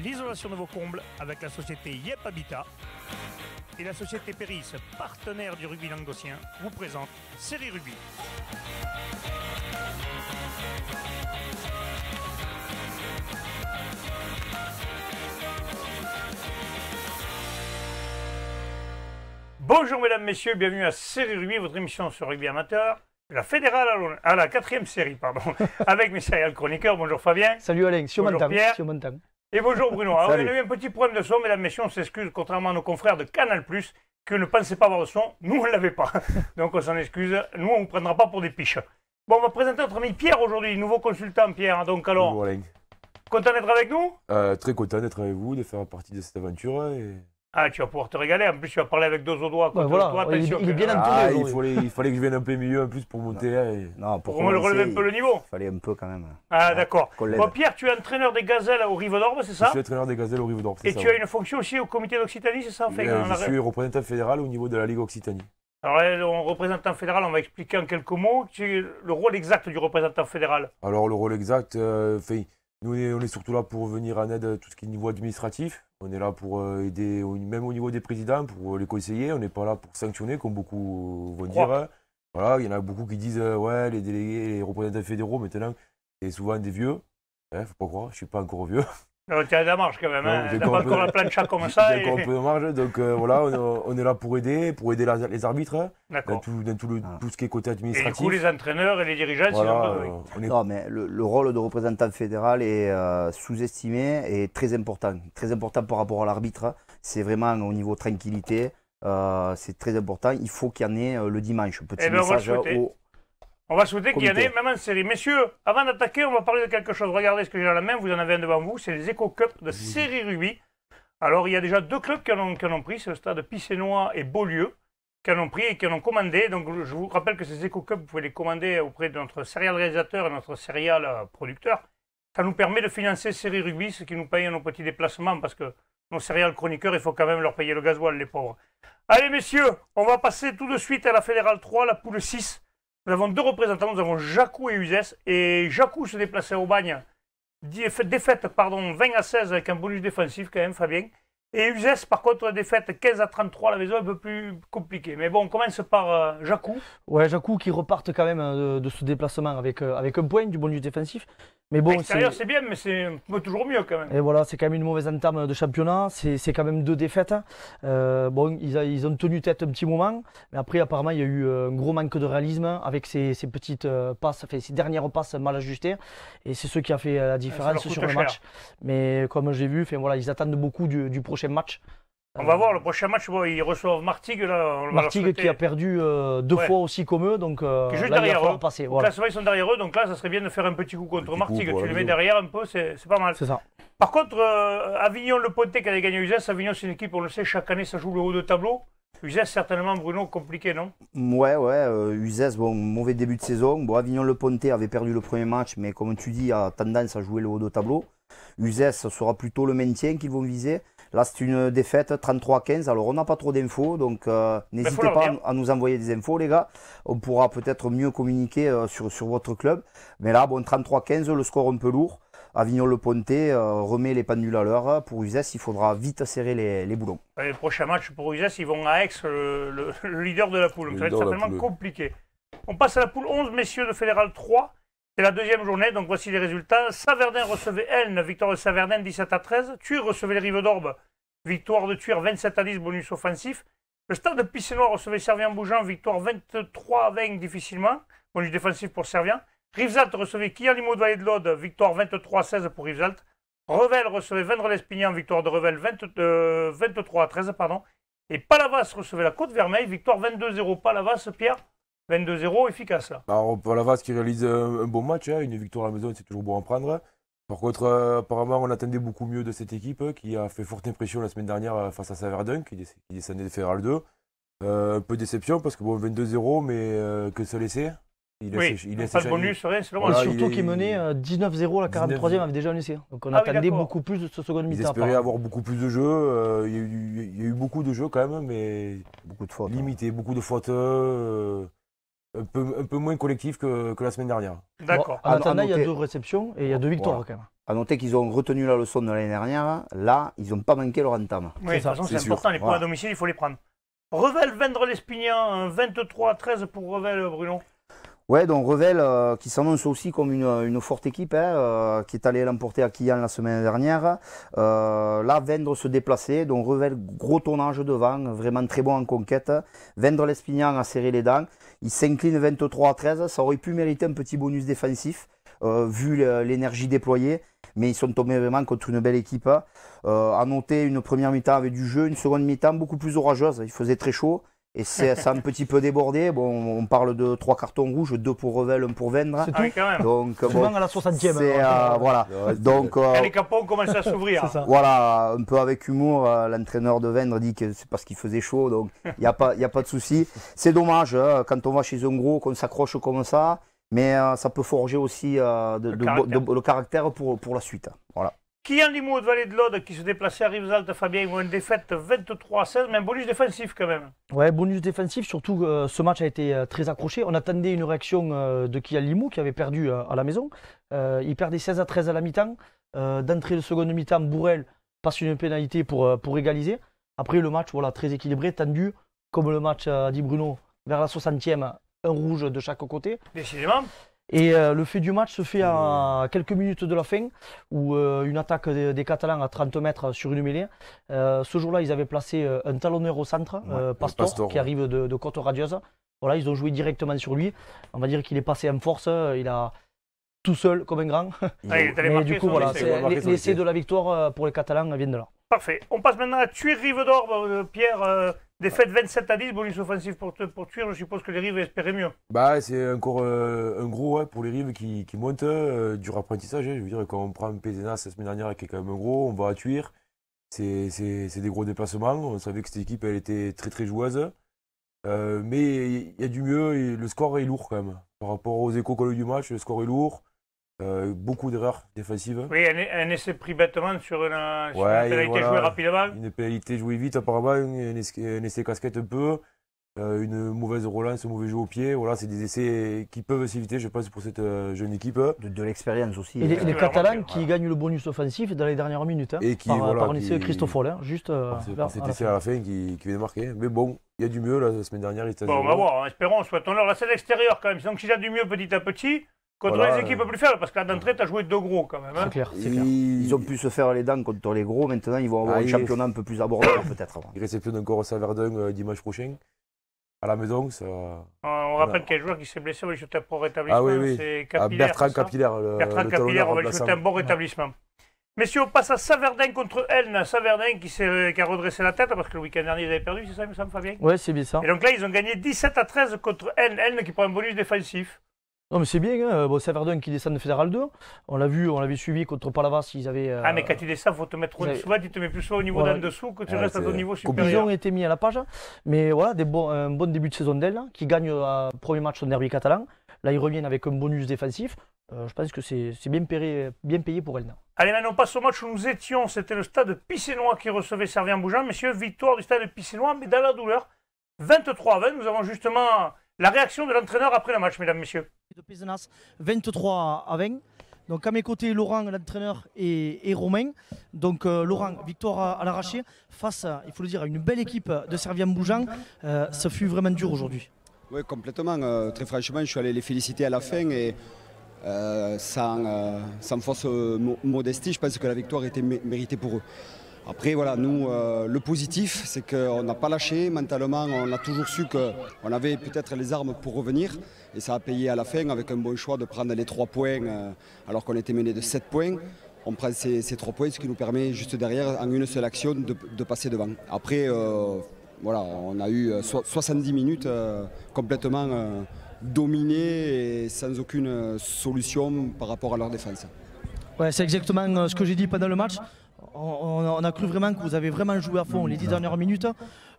l'isolation de vos combles avec la société Yep Habitat et la société Péris, partenaire du rugby languedocien, vous présente Série Rugby. Bonjour mesdames, messieurs, bienvenue à Série Rugby, votre émission sur rugby amateur. La fédérale à la 4e série, pardon, avec mes serial chroniqueurs. Bonjour Fabien. Salut Alain, Bonjour Pierre. Et bonjour Bruno. Alors, Salut. on a eu un petit problème de son, mesdames, messieurs, on s'excuse, contrairement à nos confrères de Canal+, que ne pensaient pas avoir de son, nous on ne l'avait pas. Donc on s'en excuse, nous on ne vous prendra pas pour des piches. Bon, on va présenter notre ami Pierre aujourd'hui, nouveau consultant Pierre. Donc alors, Bonjour Alain. content d'être avec nous? Très content d'être avec vous, de faire partie de cette aventure. Ah, tu vas pouvoir te régaler, en plus tu vas parler avec deux autres doigts. Ouais, voilà. Toi, Il attention, est bien entouré. Ah, aujourd'hui. il fallait que je vienne un peu mieux en plus pour monter. Non, pour me relever un peu le niveau. Il fallait un peu quand même. Ah, d'accord. qu'on l'aide. Bon, Pierre, tu es entraîneur des Gazelles au Rive d'Orbe, c'est Je ça? suis entraîneur des Gazelles au Rive d'Orbe. Et tu as une fonction aussi au comité d'Occitanie, c'est ça? Je suis représentant fédéral au niveau de la Ligue Occitanie. Alors, là, représentant fédéral, on va expliquer en quelques mots le rôle exact du représentant fédéral. Alors le rôle exact, nous on est surtout là pour venir en aide à tout ce qui est niveau administratif. On est là pour aider, même au niveau des présidents, pour les conseiller. On n'est pas là pour sanctionner, comme beaucoup vont dire. Voilà, il y en a beaucoup qui disent ouais, les délégués, les représentants fédéraux, maintenant, c'est souvent des vieux. Faut pas croire, je suis pas encore vieux. Alors, tu as de la marge quand même, Non, hein. j'ai T'as pas encore la plancha comme ça. J'ai encore un peu de marge, donc voilà, on est là pour aider les arbitres, D'accord. dans tout ce qui est côté Et du administratif. coup, les entraîneurs et les dirigeants, Voilà, oui. on est Non, mais le rôle de représentant fédéral est sous-estimé et très important. Très important par rapport à l'arbitre. C'est vraiment au niveau tranquillité. C'est très important. Il faut qu'il y en ait le dimanche. Petit Eh ben, on va le message souhaiter. au... On va souhaiter qu'il y en ait comité. même en série. Messieurs, avant d'attaquer, on va parler de quelque chose. Regardez ce que j'ai dans la main, vous en avez un devant vous, c'est les Eco Cup de série rugby. Alors, il y a déjà deux clubs qui en ont pris, c'est le stade Picénois et Beaulieu, qui en ont pris et qui en ont commandé. Donc, je vous rappelle que ces Eco Cup, vous pouvez les commander auprès de notre serial réalisateur et notre serial producteur. Ça nous permet de financer série rugby, ce qui nous paye nos petits déplacements, parce que nos serial chroniqueurs, il faut quand même leur payer le gasoil, les pauvres. Allez, messieurs, on va passer tout de suite à la Fédérale 3, la poule 6. Nous avons deux représentants, nous avons Jacou et Uzès. Et Jacou se déplaçait au bagne, défaite 20-16 avec un bonus défensif quand même, Fabien. Et Uzès, par contre, défaite 15-33 à la maison, un peu plus compliqué. Mais bon, on commence par Jacou. Ouais, Jacou qui repartent quand même de ce déplacement avec un point du bonus défensif. Mais À bon, l'extérieur, c'est bien, mais c'est toujours mieux quand même. et voilà, c'est quand même une mauvaise entame de championnat. C'est quand même deux défaites. Bon, ils ont tenu tête un petit moment, mais après apparemment il y a eu un gros manque de réalisme avec ces petites passes, enfin ces dernières passes mal ajustées, et c'est ce qui a fait la leur différence coûte sur le cher. match. Mais comme j'ai vu, enfin voilà, ils attendent beaucoup du prochain match. On va voir le prochain match, bon, ils reçoivent Martigues. Là, on va leur Martigues souhaiter. qui a perdu deux Ouais. fois aussi comme eux, donc Qui est juste là, il va derrière falloir eux. passer. Donc Voilà. là, c'est vrai, ils sont derrière eux, donc là, ça serait bien de faire un petit coup contre Petit coup Martigues. pour Tu la les mets maison. derrière un peu, c'est pas mal. C'est ça. Par contre, Avignon-Le Pontet qui avait gagné Uzès, Avignon c'est une équipe, on le sait, chaque année ça joue le haut de tableau. Uzès certainement, Bruno, compliqué, non? Ouais, Uzès, bon, mauvais début de saison. Bon, Avignon-Le Pontet avait perdu le premier match, mais comme tu dis, a tendance à jouer le haut de tableau. Uzès sera plutôt le maintien qu'ils vont viser. Là, c'est une défaite 33-15. Alors, on n'a pas trop d'infos, donc n'hésitez leur pas dire. à nous envoyer des infos, les gars. On pourra peut-être mieux communiquer sur votre club. Mais là, bon, 33-15, le score un peu lourd. Avignon-Le Pontet remet les pendules à l'heure. Pour Uzès, il faudra vite serrer les boulons. Le prochain match pour Uzès, ils vont à Aix, le leader de la poule. Donc ça va être leader de la certainement poule. compliqué. On passe à la poule 11, messieurs de Fédéral 3. C'est la deuxième journée, donc voici les résultats. Saverdin recevait Elne, victoire de Saverdin 17-13. Thuir recevait les Rives d'Orbe, victoire de Thuir 27-10, bonus offensif. Le stade de Picénois recevait Servien-Bougeant, victoire 23-20 difficilement, bonus défensif pour Servien. Rivesaltes recevait Kialimo de Vallée de l'Aude, victoire 23-16 pour Rivesaltes. Revel recevait Vendres-l'Espignan, victoire de Revel 23-13, pardon. Et Palavas recevait la Côte-Vermeille, victoire 22-0. Palavas, Pierre, 22-0, efficace là. Alors, Palavas qui réalise un bon match, une victoire à la maison, c'est toujours bon à prendre. Par contre, apparemment, on attendait beaucoup mieux de cette équipe qui a fait forte impression la semaine dernière face à Saverdun, qui descendait de Fédéral 2. Un peu de déception parce que bon, 22-0, mais que se laisser. Il Oui, laisse pas de bonus, c'est vrai, c'est Voilà, Et dommage. surtout qu'ils menaient 19-0 à la 43e avec déjà un essai. Donc on Ah oui, attendait d'accord. beaucoup plus de ce second Ils mi-temps. espéraient apparemment. avoir beaucoup plus de jeux. Il y a eu beaucoup de jeux quand même, mais Beaucoup de fautes. limité, beaucoup de fautes. Un peu moins collectif que la semaine dernière. D'accord. Bon, en attendant, il y a noter. 2 réceptions et il y a 2 victoires Voilà. quand même. À noter qu'ils ont retenu la leçon de l'année dernière. Là, ils n'ont pas manqué leur entame. Oui, de toute façon, c'est important. Les points à domicile, il faut les prendre. Revel, Vendre-Lespignan, 23-13 pour Revel, Bruno. Ouais, donc Revel qui s'annonce aussi comme une forte équipe, qui est allée l'emporter à Quillan la semaine dernière. Là, Vendre se déplaçait, donc Revel, gros tonnage devant, vraiment très bon en conquête. Vendre-Lespignan a serré les dents. Il s'incline 23-13. Ça aurait pu mériter un petit bonus défensif, vu l'énergie déployée. Mais ils sont tombés vraiment contre une belle équipe. À noter une première mi-temps avec du jeu, une seconde mi-temps beaucoup plus orageuse. Il faisait très chaud. Et ça a un petit peu débordé. Bon, on parle de 3 cartons rouges, 2 pour Revel, 1 pour Vendre. C'est tout. Quand même. Donc, Souvent à la 60e. voilà. Donc, Quand les capons commencent à s'ouvrir. C'est ça. voilà, un peu avec humour, l'entraîneur de Vendre dit que c'est parce qu'il faisait chaud, donc il n'y a pas de souci. C'est dommage quand on va chez un gros, qu'on s'accroche comme ça, mais ça peut forger aussi le caractère pour la suite. Voilà. Quillan Limoux de Vallée de l'Aude qui se déplaçait à Rivesaltes, Fabien, ils vont une défaite 23-16, mais un bonus défensif quand même. Ouais, bonus défensif, surtout ce match a été très accroché. On attendait une réaction de Quillan Limoux qui avait perdu à la maison. Il perdait 16-13 à la mi-temps. D'entrée de seconde mi-temps, Bourrel passe une pénalité pour égaliser. Après le match, voilà, très équilibré, tendu, comme le match dit Bruno, vers la 60e, un rouge de chaque côté. Décidément. Et le fait du match se fait à quelques minutes de la fin, où une attaque des Catalans à 30 mètres sur une mêlée. Ce jour-là, ils avaient placé un talonneur au centre, Pastor, qui arrive de Côte Radieuse. Voilà, ils ont joué directement sur lui. On va dire qu'il est passé en force, il a tout seul comme un grand. Mais du coup, voilà, l'essai de la victoire pour les Catalans vient de là. Parfait. On passe maintenant à Thuir-Rive-d'Or, Pierre. Défaite 27-10, bonus offensif pour Thuir. Je suppose que les Rives espéraient mieux. Bah, c'est encore un gros pour les Rives qui montent. Dur apprentissage. Je veux dire, quand on prend Pézenas la semaine dernière, qui est quand même un gros, on va à Thuir. C'est des gros déplacements. On savait que cette équipe, elle était très très joueuse. Mais il y a du mieux et le score est lourd quand même. Par rapport aux échos qu'on a eu du match, le score est lourd. Beaucoup d'erreurs défensives. Oui, un essai pris bêtement sur une pénalité jouée rapidement. Une pénalité jouée vite apparemment, un essai casquette un peu, une mauvaise relance, un mauvais jeu au pied. Voilà, c'est des essais qui peuvent s'éviter, je pense, pour cette jeune équipe. De l'expérience aussi. Et les Catalans qui gagnent le bonus offensif dans les dernières minutes. Et qui, par un essai Christophe, juste cet essai à la fin qui vient de marquer. Mais bon, il y a du mieux la semaine dernière. Bon, on va voir, espérons, souhaitons-leur. Là, c'est l'extérieur quand même. Donc, s'il y a du mieux petit à petit. Contre les équipes plus faibles, parce que là d'entrée, tu as joué deux gros quand même. Hein. C'est clair. Ils ont pu se faire les dents contre les gros. Maintenant, ils vont avoir un championnat un peu plus abordable peut-être. Ils réceptionnent encore Saverdun dimanche prochain. À la maison, ça. On rappelle qu'il y a un joueur qui s'est blessé, on va lui souhaiter un bon rétablissement. Ah oui. C'est Capillaire. Bertrand Capillaire. Bertrand Capillaire, on va lui souhaiter un bon rétablissement. Messieurs, on passe à Saverdun contre Elne. Saverdun qui a redressé la tête parce que le week-end dernier, ils avaient perdu, c'est ça, il me semble, Fabien? Ouais, c'est bien ça. Et donc là, ils ont gagné 17-13 contre Elne. Elne qui prend un bonus défensif. Non mais c'est bien, hein. Bon, Saverdun qui descend de Fédéral 2, on l'avait suivi contre Palavas, ils avaient... Ah mais quand tu descends, il faut te mettre souvent, tu te mets plus souvent au niveau d'en dessous que tu restes à ton niveau supérieur. Ils ont été mis à la page, mais voilà, un bon début de saison d'elle, qui gagne le premier match son derby catalan. Là ils reviennent avec un bonus défensif, je pense que c'est bien payé pour elle. Allez, maintenant on passe au match où nous étions, c'était le stade Pissénois qui recevait Servien-Bougeant. Messieurs, victoire du stade Pissénois, mais dans la douleur, 23-20, nous avons justement... La réaction de l'entraîneur après le match, mesdames, messieurs. De Pézenas, 23-20. Donc à mes côtés, Laurent, l'entraîneur, et Romain. Donc Laurent, victoire à l'arraché face, il faut le dire, à une belle équipe de Servien-Bougeant. Ça fut vraiment dur aujourd'hui. Oui, complètement. Très franchement, je suis allé les féliciter à la fin et sans fausse modestie, je pense que la victoire était méritée pour eux. Après, voilà, nous, le positif, c'est qu'on n'a pas lâché. Mentalement, on a toujours su qu'on avait peut-être les armes pour revenir. Et ça a payé à la fin avec un bon choix de prendre les 3 points alors qu'on était mené de 7 points. On prend ces 3 points, ce qui nous permet juste derrière, en une seule action, de passer devant. Après, voilà, on a eu 70 minutes complètement dominées et sans aucune solution par rapport à leur défense. Ouais, c'est exactement ce que j'ai dit pendant le match. On a cru vraiment que vous avez vraiment joué à fond les 10 dernières minutes.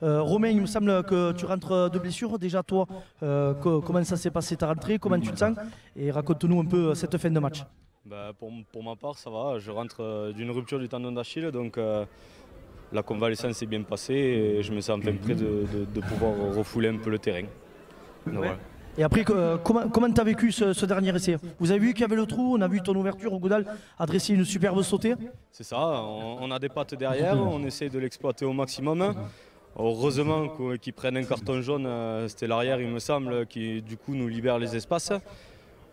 Romain, il me semble que tu rentres de blessure. Déjà, toi, comment ça s'est passé ta rentrée? Comment tu te sens? Et raconte-nous un peu cette fin de match. Bah, pour ma part, ça va. Je rentre d'une rupture du tendon d'Achille. Donc la convalescence s'est bien passée et je me sens enfin prêt de pouvoir refouler un peu le terrain. Donc, ouais. voilà. Et après, comment tu as vécu ce dernier essai? Vous avez vu qu'il y avait le trou, on a vu ton ouverture au Goudal adresser une superbe sautée. C'est ça, on a des pattes derrière, on essaie de l'exploiter au maximum. Heureusement qu'ils prennent un carton jaune, c'était l'arrière il me semble, qui du coup nous libère les espaces.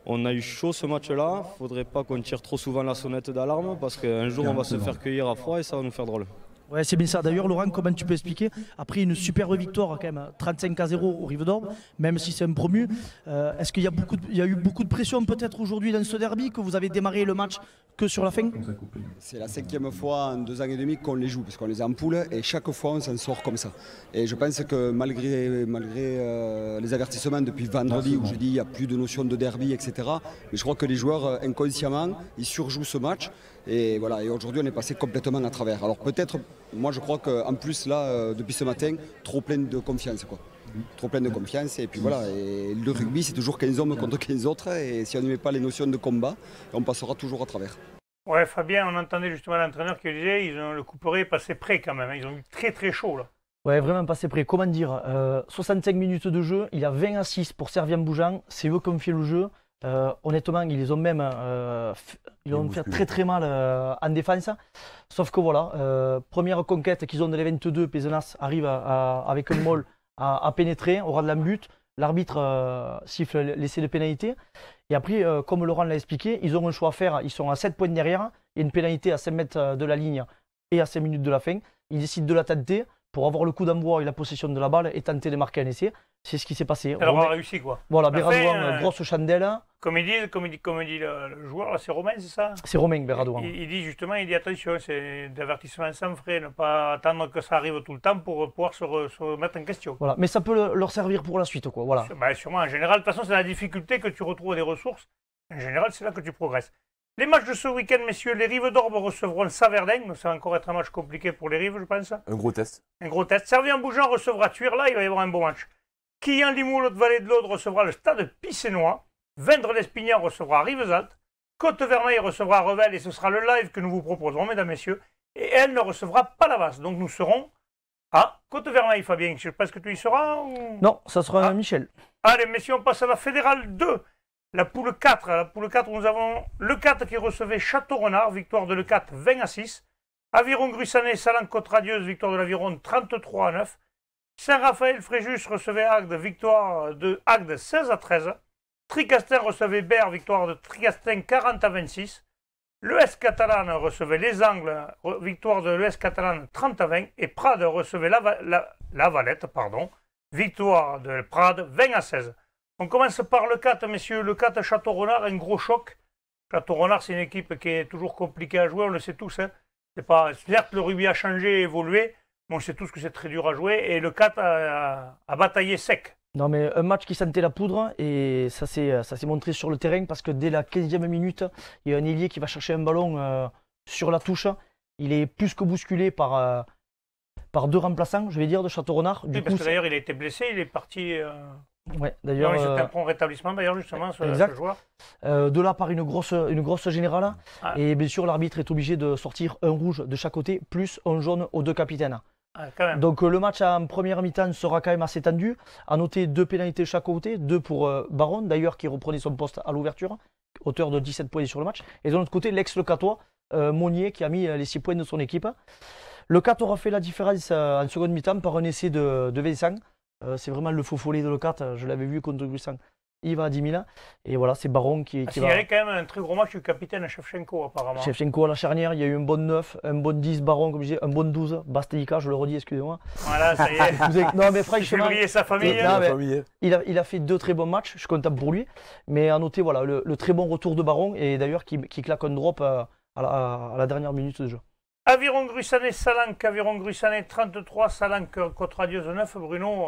On a eu chaud ce match-là, il ne faudrait pas qu'on tire trop souvent la sonnette d'alarme parce qu'un jour on va se faire cueillir à froid et ça va nous faire drôle. Ouais, c'est bien ça. D'ailleurs, Laurent, comment tu peux expliquer, après une superbe victoire, quand même, 35-0 au Rive d'Orbe, même si c'est un promu, est-ce qu'il y a eu beaucoup de pression peut-être aujourd'hui dans ce derby, que vous avez démarré le match que sur la fin? C'est la 5e fois en 2 ans et demi qu'on les joue, parce qu'on les a en poule et chaque fois on s'en sort comme ça. Et je pense que malgré les avertissements depuis vendredi où je dis il n'y a plus de notion de derby, etc., mais je crois que les joueurs inconsciemment, ils surjouent ce match. Et voilà, et aujourd'hui on est passé complètement à travers. Alors peut-être, moi je crois qu'en plus là, depuis ce matin, trop plein de confiance quoi. Trop plein de confiance et puis voilà, et le rugby c'est toujours 15 hommes contre 15 autres et si on ne met pas les notions de combat, on passera toujours à travers. Ouais, Fabien, on entendait justement l'entraîneur qui disait le couperet est passé près quand même, ils ont eu très chaud là. Ouais, vraiment passé près. Comment dire, 65 minutes de jeu, il y a 20-6 pour Servien Bougeant, c'est eux qui ont fait le jeu. Honnêtement, ils les ont même ils ont fait très mal en défense. Sauf que voilà, première conquête qu'ils ont de les 22, Pézenas arrive avec un moll à pénétrer au ras de l'embut. L'arbitre siffle l'essai de pénalité. Et après, comme Laurent l'a expliqué, ils ont un choix à faire. Ils sont à 7 points derrière. Il y a une pénalité à 5 mètres de la ligne et à 5 minutes de la fin. Ils décident de la tenter pour avoir le coup d'envoi et la possession de la balle et tenter de marquer un essai. C'est ce qui s'est passé. Alors on a réussi quoi. Voilà, Béradouan, grosse chandelle. Comme il dit le joueur, là, c'est Romain, c'est ça? C'est Romain Béradouan. Il dit justement, attention, c'est d'avertissement sans frais, ne pas attendre que ça arrive tout le temps pour pouvoir se remettre en question. Voilà, mais ça peut leur servir pour la suite, quoi. Voilà. Sûrement, en général, de toute façon, c'est la difficulté que tu retrouves des ressources. En général, c'est là que tu progresses. Les matchs de ce week-end, messieurs, les Rives d'Orbe recevront Saverdin. Ça va encore être un match compliqué pour les Rives, je pense. Un gros test. Un gros test. Servien-Bougeant recevra Tuire, là, il va y avoir un bon match. Quillan-Limoux, Haute-Vallée de l'Aude recevra le Stade Pissénois. Vendre-l'Espignan recevra Rivesaltes. Côte-Vermeil recevra Revel et ce sera le live que nous vous proposerons, mesdames, messieurs. Et elle ne recevra pas la Vasse. Donc nous serons à Côte-Vermeil, Fabien. Je ne sais pas, est-ce que tu y seras ou... Non, ça sera Michel. Allez, messieurs, on passe à la Fédérale 2. La poule 4. La poule 4, nous avons le 4 qui recevait Château-Renard. Victoire de le 4, 20-6. Aviron-Grussanet, Salan-Côte-Radieuse. Victoire de l'Aviron, 33-9. Saint-Raphaël-Fréjus recevait Agde, victoire de Agde 16-13. Tricastin recevait Berre, victoire de Tricastin 40-26. L'ES Catalane recevait Les Angles, victoire de l'ES Catalane 30-20. Et Prades recevait la Valette, victoire de Prades 20-16. On commence par le 4, messieurs. Le 4 Château-Renard, un gros choc. Château-Renard, c'est une équipe qui est toujours compliquée à jouer, on le sait tous. Hein. Certes, le rugby a changé, évolué. Bon, on sait tous que c'est très dur à jouer et le 4 a bataillé sec. Non, mais un match qui sentait la poudre et ça s'est montré sur le terrain parce que dès la 15e minute, il y a un ailier qui va chercher un ballon sur la touche. Il est plus que bousculé par 2 remplaçants, je vais dire, de Château-Renard. Oui, parce que d'ailleurs, il a été blessé, il est parti. Ouais, d'ailleurs. C'était un prompt rétablissement, d'ailleurs, justement, ce joueur. De là part une grosse générale. Ah. Et bien sûr, l'arbitre est obligé de sortir un rouge de chaque côté, plus un jaune aux 2 capitaines. Ah, donc le match en première mi-temps sera quand même assez tendu. À noter 2 pénalités de chaque côté, 2 pour Baron, d'ailleurs, qui reprenait son poste à l'ouverture, auteur de 17 points sur le match. Et de l'autre côté, l'ex-Lecatois, Monnier, qui a mis les 6 points de son équipe. Le 4 aura fait la différence en seconde mi-temps par un essai de Vincent. C'est vraiment le faux follet de le 4, je l'avais vu contre Grusan. Il va à 10 000. Et voilà, c'est Baron qui va. Il y avait quand même un très gros match du capitaine Shevchenko, apparemment. Shevchenko à la charnière, il y a eu un bon 9, un bon 10, Baron, comme je disais, un bon 12. Bastelika, je le redis, excusez-moi. Voilà, ça y est. Non, mais franchement. Il sa famille. Il a fait 2 très bons matchs, je suis content pour lui. Mais à noter, voilà, le très bon retour de Baron et d'ailleurs qui claque un drop à la dernière minute de jeu. Aviron-Grussanet, Salanque, Aviron-Grussanet 33, Salanque, Côte-Radieuse 9, Bruno.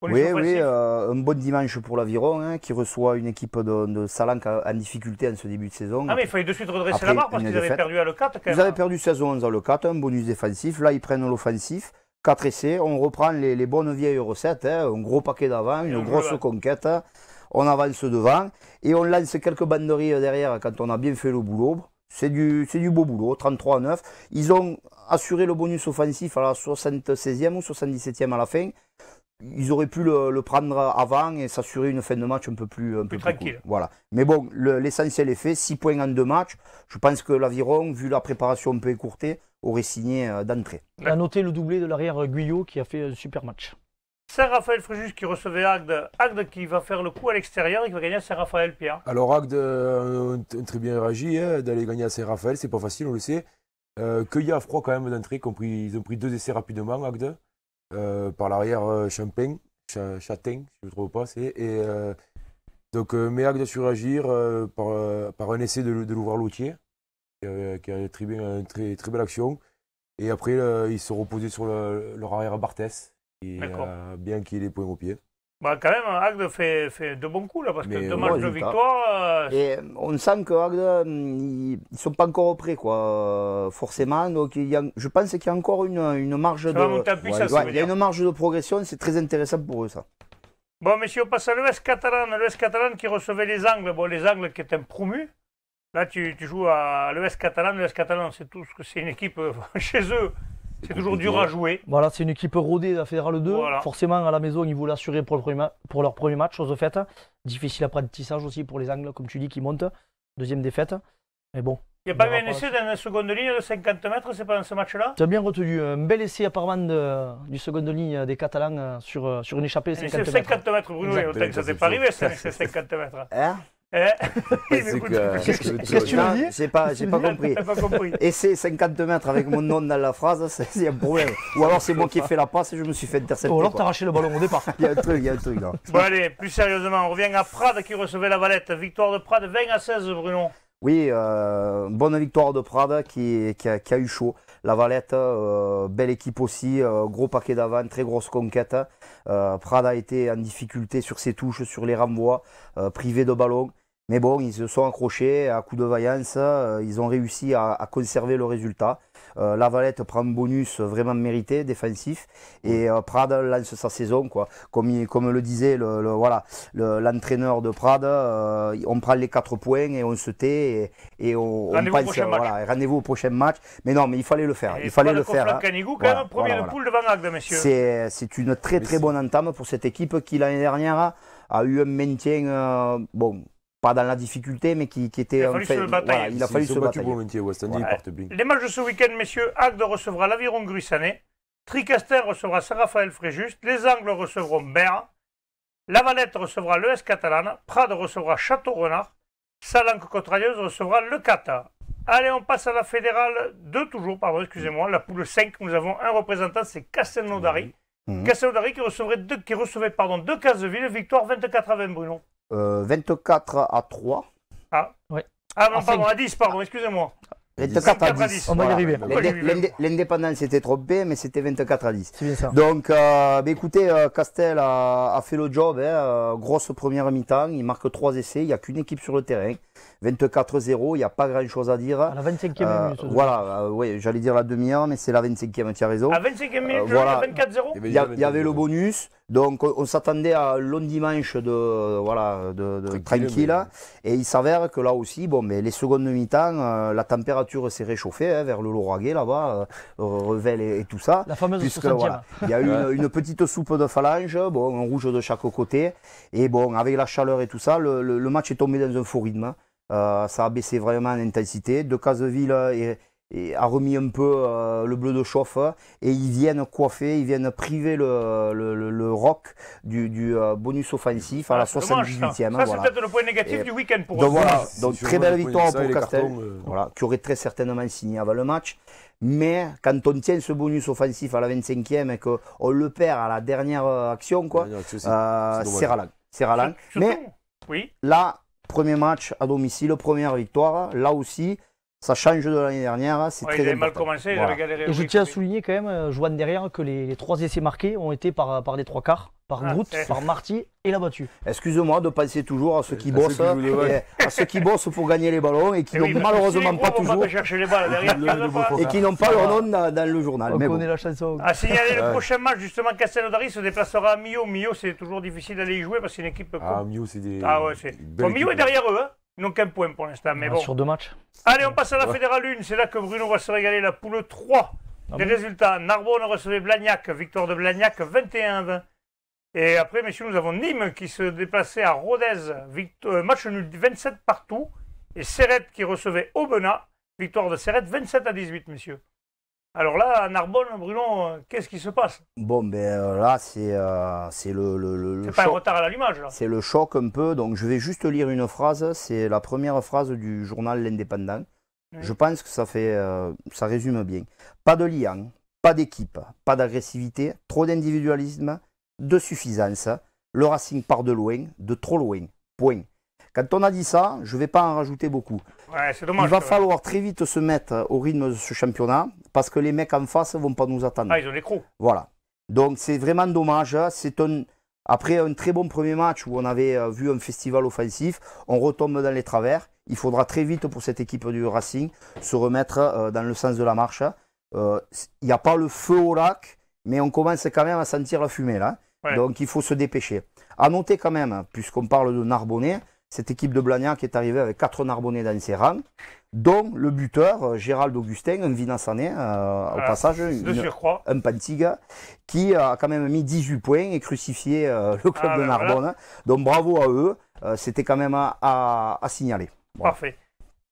Oui, un bon dimanche pour l'Aviron hein, qui reçoit une équipe de Salanque en difficulté en ce début de saison. Ah mais il fallait de suite redresser la barre parce qu'ils avaient perdu à le 4 quand même. Ils avaient perdu 16-11 à le 4, un bonus défensif. Là, ils prennent l'offensif. 4 essais, on reprend les bonnes vieilles recettes, hein, un gros paquet d'avant, une grosse conquête. On avance devant et on lance quelques banderies derrière quand on a bien fait le boulot. C'est du beau boulot, 33-9. Ils ont assuré le bonus offensif à la 76e ou 77e à la fin. ils auraient pu le prendre avant et s'assurer une fin de match un peu plus tranquille. cool. Voilà. Mais bon, l'essentiel est fait. 6 points en 2 matchs. Je pense que l'Aviron, vu la préparation un peu écourtée, aurait signé d'entrée. Il a noté le doublé de l'arrière Guyot qui a fait un super match. Saint-Raphaël-Fréjus qui recevait Agde. Agde qui va faire le coup à l'extérieur, il va gagner à Saint-Raphaël, Pierre. Alors Agde ont très bien réagi d'aller gagner à Saint-Raphaël, c'est pas facile, on le sait. Cueillis à froid quand même d'entrée, ils ont pris 2 essais rapidement, Agde. Par l'arrière Champagne, Châtain, si je ne me trompe pas. Donc Agde a su réagir par un essai de l'ouvreur Lautier, qui a très belle action. Et après, ils se sont reposés sur leur arrière Barthès, qui a bien qu'il ait les points au pied. Bah, quand même, Agde fait de bons coups là, parce que 2 matchs de résultat. victoire. Et on sent que Agde, ils ne sont pas encore prêts, quoi, forcément. Donc je pense qu'il y a encore une marge Ça va monter en puissance, il y a une marge de progression, c'est très intéressant pour eux, ça. Bon, messieurs, on passe à l'ES Catalan. L'ES Catalan qui recevait les Angles. Bon, les Angles qui étaient promus. Là, tu joues à l'ES Catalan. L'ES Catalan, c'est tout ce que c'est une équipe chez eux. C'est toujours dur à jouer. Voilà, c'est une équipe rodée de la Fédérale 2. Voilà. Forcément, à la maison, ils voulaient assurer pour leur premier match, chose faite. Difficile apprentissage aussi pour les Angles, comme tu dis, qui montent. Deuxième défaite. Mais bon. Il n'y a pas eu un essai dans la seconde ligne de 50 mètres, c'est pas dans ce match-là? Tu as bien retenu un bel essai apparemment du seconde ligne des Catalans sur une échappée de 50 mètres. 50 mètres, Bruno, ça t'est pas arrivé, c'est 50 mètres. Hein? Qu'est-ce que tu veux dire? J'ai pas compris. T'as pas compris. Et c'est 50 mètres avec mon nom dans la phrase, c'est un problème. Ou alors c'est moi qui ai fait la passe et je me suis fait intercepter. Ou alors t'as arraché le ballon au départ. Il y a un truc là. Bon allez, plus sérieusement, on revient à Prades qui recevait la Valette. Victoire de Prades 20-16, Bruno. Oui, bonne victoire de Prades qui a eu chaud. La Valette, belle équipe aussi, gros paquet d'avant, très grosse conquête. Prades a été en difficulté sur ses touches, sur les renvois, privé de ballon. Mais bon, ils se sont accrochés à coup de vaillance, ils ont réussi à conserver le résultat. La Valette prend un bonus vraiment mérité, défensif, et Prades lance sa saison, quoi. Comme le disait l'entraîneur de Prades, on prend les 4 points et on se tait et on pense rendez-vous au prochain match. Mais non, mais il fallait le faire. Et il fallait le faire. Canigou, quand même, premier de poule devant Agde, messieurs. C'est une très bonne entame pour cette équipe qui l'année dernière a eu un maintien, pas dans la difficulté, mais qui était... Il a fallu se batailler. Il a fallu se batailler. Les matchs de ce week-end, messieurs, Agde recevra l'Aviron Gruissanet, Tricastin recevra Saint-Raphaël-Fréjus, les Angles recevront Berre, la Valette recevra l'ES Catalan, Prades recevra Château-Renard, Salanque-Cotrailleuse recevra le Cata. Allez, on passe à la fédérale 2 toujours, pardon, excusez-moi, la poule 5, nous avons un représentant, c'est Castelnaudary. Castelnaudary qui recevait 2 Caseville, victoire 24-20, Bruno. 24-3. Ah, ouais. Ah non, pardon, à 10, pardon, excusez-moi. 24-10. On va y arriver. L'indépendance s'était trompée, mais c'était 24-10. C'est bien ça. Donc, écoutez, Castel a fait le job. Grosse première mi-temps. Il marque 3 essais. Il n'y a qu'une équipe sur le terrain. 24-0. Il n'y a pas grand-chose à dire. À la 25e minute. Voilà, j'allais dire la demi-heure, mais c'est la 25e, tu as raison. À 25e minute, voilà. 24-0. Il y avait le bonus. Donc, on s'attendait à un long dimanche de tranquille. Et il s'avère que là aussi, mais les secondes mi-temps, la température s'est réchauffée vers le Lauragais là-bas, Revel et tout ça. La fameuse puisque 60e. Il y a eu une petite soupe de phalange, un rouge de chaque côté. Et avec la chaleur et tout ça, le match est tombé dans un faux rythme. Ça a baissé vraiment en intensité. De Caseville a remis un peu le bleu de chauffe et ils viennent coiffer, ils viennent priver le rock du bonus offensif à la 78e. Ça, c'est peut-être le point négatif du week-end pour eux. Donc très belle victoire pour Castel, qui aurait très certainement signé avant le match. Mais quand on tient ce bonus offensif à la 25e et qu'on le perd à la dernière action, c'est ralent. Mais oui. Là, premier match à domicile, première victoire. Là aussi, ça change de l'année dernière. C'est très il a mal important. commencé, il Voilà. avait galéré. Et je tiens à souligner quand même, Joanne derrière, que les 3 essais marqués ont été par des 3 quarts, par Groot, par Marty et la battue. Excuse-moi de penser toujours à ceux qui bossent, à ceux qui bossent pour gagner les ballons et qui n'ont malheureusement pas toujours chercher les balles derrière, et qui n'ont pas leur nom dans le journal. On Mais connaît la chanson. À signaler le prochain match, justement, Castelnaudary se déplacera à Millau. Millau, c'est toujours difficile d'aller y jouer parce que c'est une équipe. Millau, c'est des. Ah ouais, c'est. Millau est derrière eux, hein. Ils n'ont qu'un point pour l'instant, mais bon. Sur 2 matchs. Allez, on passe à la Fédérale 1. C'est là que Bruno va se régaler. La poule 3. Les résultats. Narbonne recevait Blagnac. Victoire de Blagnac 21-20. Et après, messieurs, nous avons Nîmes qui se déplaçait à Rodez, match nul 27 partout. Et Serrette qui recevait Aubenas, victoire de Serrette 27-18, messieurs. Alors là, à Narbonne, Bruno, qu'est-ce qui se passe? Bon, ben là, c'est le C'est pas un choc. retard à l'allumage, là. C'est le choc un peu. Donc, je vais juste lire une phrase. C'est la première phrase du journal L'Indépendant. Oui. Je pense que ça résume bien. Pas de lien, pas d'équipe, pas d'agressivité, trop d'individualisme, de suffisance. Le Racing part de loin, de trop loin. Point. Quand on a dit ça, je ne vais pas en rajouter beaucoup. Ouais, c'est dommage. Il va falloir très vite se mettre au rythme de ce championnat parce que les mecs en face ne vont pas nous attendre. Ah, ils ont des crocs. Voilà. Donc c'est vraiment dommage. Après un très bon premier match où on avait vu un festival offensif, on retombe dans les travers. Il faudra très vite pour cette équipe du Racing se remettre dans le sens de la marche. Il n'y a pas le feu au lac, mais on commence quand même à sentir la fumée là. Ouais. Donc il faut se dépêcher. À noter quand même, puisqu'on parle de Narbonnais, cette équipe de Blagnac est arrivée avec 4 Narbonnais dans ses rangs, dont le buteur, Gérald Augustin, un Vinassanais, au passage, De surcroît. un Pantiga, qui a quand même mis 18 points et crucifié le club de Narbonne. Voilà. Donc bravo à eux, c'était quand même à signaler. Voilà. Parfait.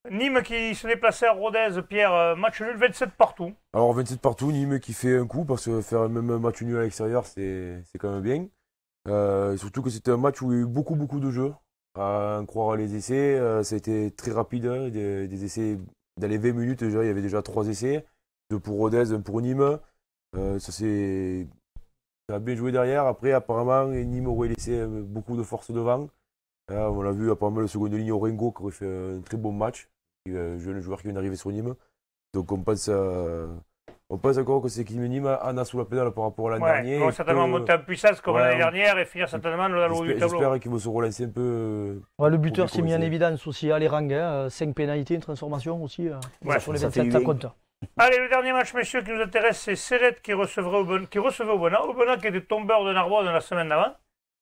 Nîmes qui se déplaçait à Rodez, Pierre, match nul 27 partout. Alors 27 partout, Nîmes qui fait un coup, parce que faire même un match nul à l'extérieur, c'est quand même bien. Surtout que c'était un match où il y a eu beaucoup de jeux. À en croire les essais, ça a été très rapide, hein, des essais dans les 20 minutes déjà, il y avait déjà 3 essais, 2 pour Rodez, 1 pour Nîmes. Ça a bien joué derrière. Après apparemment Nîmes aurait laissé beaucoup de force devant. On a vu apparemment le second de ligne Orengo qui aurait fait un très bon match, jeune joueur qui vient d'arriver sur Nîmes. Donc on pense encore que c'est qui Nîmes en a sous la pédale par rapport à l'an dernier. Ils vont certainement monter en puissance comme l'année dernière et finir certainement dans le haut du tableau. J'espère qu'ils vont se relancer un peu. Le buteur s'est mis en évidence aussi à l'Erang, 5 pénalités, une transformation aussi. Sur les 27, ça compte. Allez, le dernier match, messieurs, qui nous intéresse, c'est Serrette qui recevait Aubenas. Aubenas qui était tombeur de Narbonne la semaine d'avant.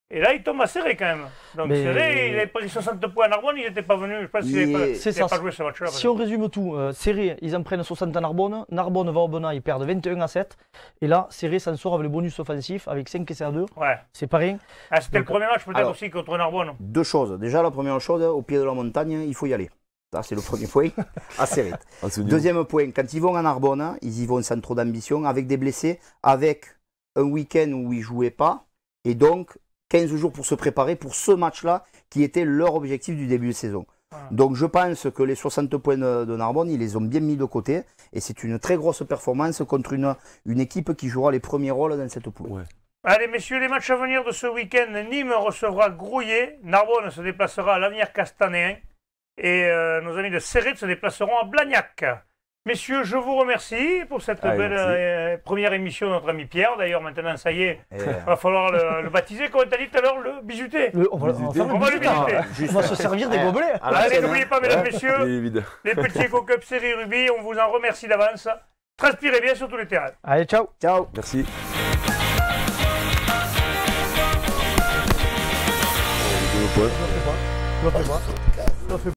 Et là, il tombe à Serré quand même. Donc Serré, il avait pris 60 points à Narbonne, il n'était pas venu. Je pense qu'il n'avait pas joué ce match-là. Si on résume tout, Serré, ils en prennent 60 à Narbonne. Narbonne va au Aubenas, ils perdent 21-7. Et là, Serré s'en sort avec le bonus offensif, avec 5 essais à 2. Ouais. C'est pas rien. C'était le premier match peut-être aussi contre Narbonne. 2 choses. Déjà, la première chose, au pied de la montagne, il faut y aller. Ça, c'est le premier point, à Serrette. Deuxième point, quand ils vont à Narbonne, ils y vont sans trop d'ambition, avec des blessés, avec un week-end où ils ne jouaient pas. Et donc, 15 jours pour se préparer pour ce match-là qui était leur objectif du début de saison. Donc je pense que les 60 points de Narbonne, ils les ont bien mis de côté et c'est une très grosse performance contre une équipe qui jouera les premiers rôles dans cette poule. Ouais. Allez messieurs, les matchs à venir de ce week-end, Nîmes recevra Grouillet, Narbonne se déplacera à l'Avenir Castanéen et nos amis de Serrette se déplaceront à Blagnac. Messieurs, je vous remercie pour cette belle première émission de notre ami Pierre. D'ailleurs, maintenant, ça y est, il va falloir le baptiser. Comment t'as dit tout à l'heure, le bijoutier? On va le bisuter. On va se servir des gobelets. Allez, n'oubliez pas, mesdames, messieurs, les petits Eco-Cup série rugby, on vous en remercie d'avance. Transpirez bien sur tous les terrains. Allez, ciao. Ciao. Merci. Je le fais pas.